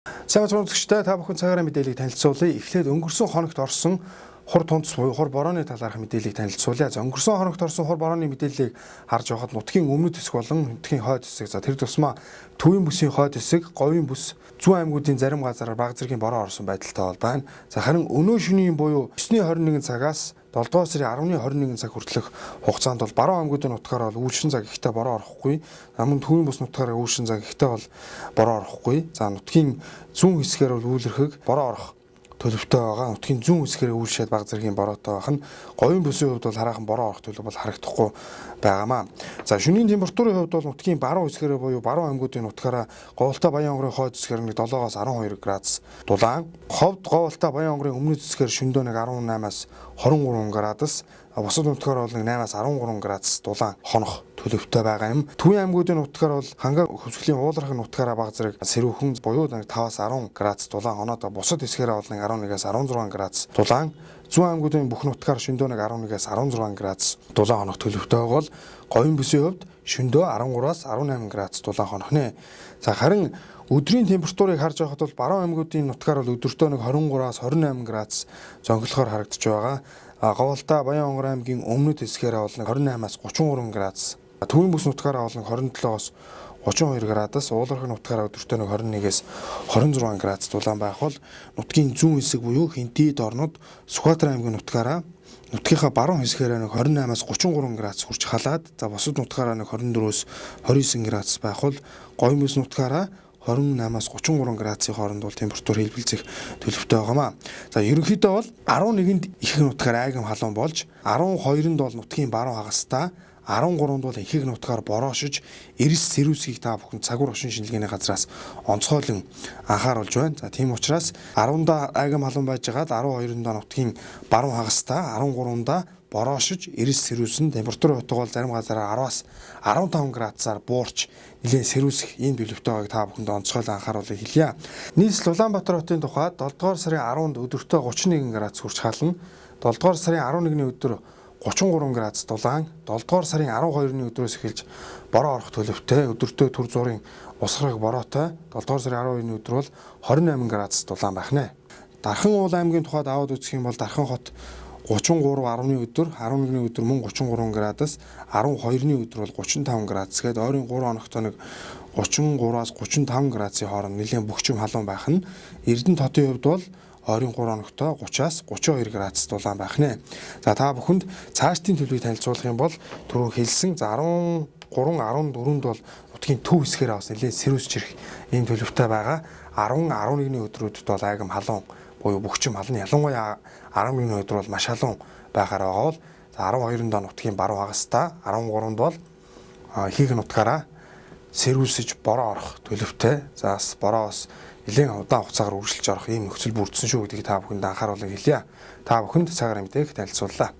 Сайн мэдрэмжтэй та бүхэн цагаараа мэдээллийг танилцуулъя. Эхлээд өнгөрсөн хоногт орсон хур тунц буюу хур борооны талаарх мэдээллийг танилцуулъя. За өнгөрсөн хоногт орсон хур борооны мэдээллийг харж байхад нутгийн өмнөд хэсэг болон нутгийн хойд хэсэг. За тэр тусмаа төвийн бүсийн хойд хэсэг, говийн бүс, зүүн аймагуудын зарим газараар бага зэргийн бороо орсон байдалтай бол байна. За харин өнөө шөнийн буюу 9-21 цагаас 7 дугаар сарын 10-21 цаг хүртэлх хугацаанд бол баруун аймагуудын нутгаар бол үйлшин цаг ихтэй бороо орохгүй. Мөн төвийн бүс нутгаар үйлшин цаг ихтэй бол бороо орохгүй. За нутгийн зүүн хэсгээр бол үйлэрхэг бороо орох төлөвтэй байгаа. Нутгийн зүүн хэсгээр үйлшээд бага зэргийн бороотой байх нь говийн бүсийн хувьд бол хараахан бороо орох төлөв бол харагдахгүй байгаамаа. За шөнийн температурын хувьд бол нутгийн баруун хэсгээрээ буюу баруун аймагуудын нутгаараа Говьлтай Баян онгорын хойд хэсгээр 7-оос 12 градус дулаан, Ховд Говьлтай Баян онгорын өмнөд хэсгээр шөнөдөө 18-аас 23 градус, бусад нутгаар бол 8-аас 13 градус дулаан хонох төлөвтэй байгаа юм. Төвийн аймагуудын нутгаар бол ханга хөвсгөлийн уулархын нутгаараа бага зэрэг сэрүүхэн буюу 5-аас 10 градус дулаан хоноод бусад хэсгээрээ бол 11-аас 16 градус дулаан, зүүн аймагуудын бүх нутгаар шөнөдөө 11-аас 16 градус дулаан хонох төлөвтэй бол говийн бүсийн хувьд шөнөдөө 13-аас 18 градус дулаан хонох нэ. За харин өдрийн температурыг харж байхад бол баруун аймагуудын нутгаар бол өдөртөө 23-аас 28 градус зөнхлөхөөр харагдаж байгаа. Говьлтай Баян онгор аймгийн өмнөд хэсгээрээ бол 28-аас 33 градус. Төвийн бүс нутгаараа бол 27-оос 32 градус, уулархын нутгаараа өдөртөө 21-ээс 26 градус дулаан байх бол нутгийн зүүн хэсэг буюу Хинтийд орнод Сүхбаатар аймгийн нутгаараа нутгийнхаа баруун хэсгээрээ 28-аас 33 градус хүрч халаад, за бусад нутгаараа 24-өөс 29 градус байх бол говийн бүс нутгаараа 28-аас 33 градусын хооронд бол температур хэлбэлзэх төлөвтэй байгаамаа. За ерөнхийдөө бол 11-нд ихэнх нутгаар айгам халуун болж, 12-нд бол нутгийн баруун хагастай, 13-нд бол ихэнх нутгаар бороошиж, эрс сэрүүсгийг та бүхэн цагуур оршин шинжилгээний газраас онцгойлон анхааруулж байна. За тийм учраас 10-нд айгам халуун байж байгаад 12-нд нутгийн баруун хагастай, 13-нд бороошиж, эрс сэрүүсэн, температурын утга бол зарим газараа 10-аас 15 градусаар буурч нэлээд сэрүүсэх ийм төлөвтэй байгааг та бүхэнд онцгойлон анхааруулъя хэлье. Нийслэл Улаанбаатар хотын тухайд 7 дугаар сарын 10-нд өдөртөө 31 градус хүрч хална, 7 дугаар сарын 11-ний өдөр 33 градус дулаан, 7 дугаар сарын 12-ны өдрөөс эхэлж бороо орох төлөвтэй, өдөртөө түр зургийн усрах бороотой, 7 дугаар сарын 12-ны өдөр бол 28 градус дулаан байх нэ. Дархан уул аймгийн тухайд аваад үзэх юм бол Дархан хот 33.10-ны өдөр, 11-ний өдөр мөн 33 градус, 12-ны өдөр бол 35 градус гээд ойрын 3 хоногтой 33-аас 35 градусын хооронд нэлээд бөхчөм халуун байх нь. Эрдэнэт хотын хувьд бол ойрын 3 хоногтой 30-аас 32 градус дулаан байх нэ. За та бүхэнд цаашдын төлөвийг танилцуулах юм бол түрүү хэлсэн 13, 14-нд бол нутгийн төв хэсгээрээ бас нэлээд сэрүүсч ирэх ийм төлөвтэй байгаа. 10, 11-ний өдрүүдэд бол айгам халуун буюу бөхчөм халуун, ялангуяа 11-ний өдөр бол маш халуун байхаар байгаа бол 12-нд нутгийн баруун хагастай, 13-нд бол ихэнх нутгаараа сэрүүсэж бороо орох төлөвтэй. За бороос нэлээд удаан хугацаагаар үргэлжилж орох ийм нөхцөл бүрдсэн шүү гэдгийг та бүхэнд анхааруулъя хэлье. Та бүхэнд цагаар мэдээг танилцууллаа.